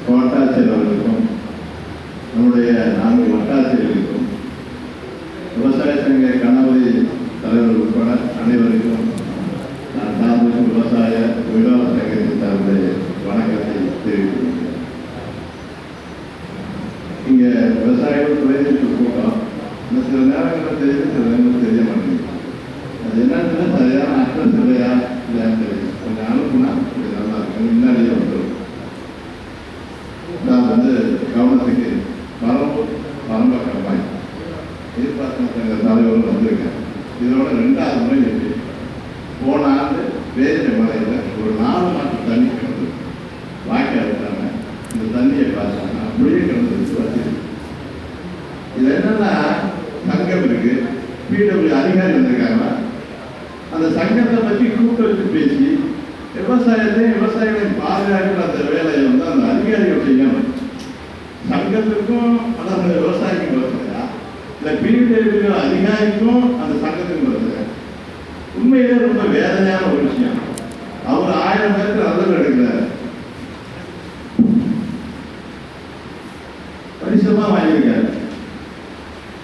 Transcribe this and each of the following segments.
வட்டாட்சியர் அவர்களுக்கும் நம்முடைய 4 வட்டாட்சியர்களுக்கும் விவசாய சங்க கணபதி தலைவர் உட்பட அனைவருக்கும் நான் சார்ந்த விவசாய தொழிலாளர் சங்கத்தின் சார்ந்த வணக்கத்தை தெரிவிக்கிறேன். இங்கே விவசாயிகள் குறைந்திருக்க கூட்டம் இந்த சில நேரங்களில் தெரியும், சில நேரங்கள் தெரிய மாட்டேங்குது. அது என்னன்னு சரியான அட்ரஸ் இல்லையா இல்லையான்னு தெரியும். கொஞ்சம் அனுப்புனா கொஞ்சம் நல்லா இருக்கும். முன்னாடியே வந்துடும். நான் கவனத்துக்கு பரம்பக்கமாய் எதிர்பார்த்த சங்க தலைவர்கள் வந்திருக்கேன். இதோட 2வது முறை இருக்கு. போன ஆண்டு வேதிய மலையில் ஒரு 4 மாட்டு தண்ணி கிடந்தது. வாய்க்கால் இருக்காங்க. இந்த தண்ணியை பார்த்தாங்க அப்படியே கிடந்தது வச்சு. இது என்னன்னா சங்கம் இருக்கு, பிடபிள்யூ அதிகாரி வந்திருக்காங்க. அந்த சங்கத்தை பற்றி கூப்பிட்டு வச்சு பேசி விவசாயிகளின் பாதுகாக்கிற அந்த வேலையை அந்த அதிகாரிகள் செய்யணும். சங்கத்துக்கும் அந்த விவசாயிக்கும் பிரச்சனையா இல்லை பிடபிள்யூ அதிகாரிக்கும் அந்த சங்கத்துக்கும் பிரச்சனை? உண்மையிலே ரொம்ப வேதனையான ஒரு விஷயம். அவர் 1000 பேருக்கு நல்லது எடுக்கிறார், பரிசமா வாங்கியிருக்காரு,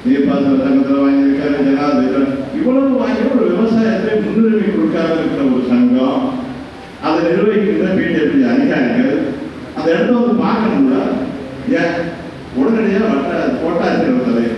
நீர்ப்பாசன சங்கத்தில் வாங்கியிருக்காரு, ஜனாதிபதி இவ்வளவு வாங்கி ஒரு விவசாயத்தை முன்னுரிமை கொடுக்காத இருக்கிற ஒரு சங்கம், அதை நிர்வகிக்கின்ற பிடபிள்யூ அதிகாரிகள் அந்த இடத்த பார்க்கணும்ல. ஏன் உடனடியாக கோட்டாட்சியர் தலைவர்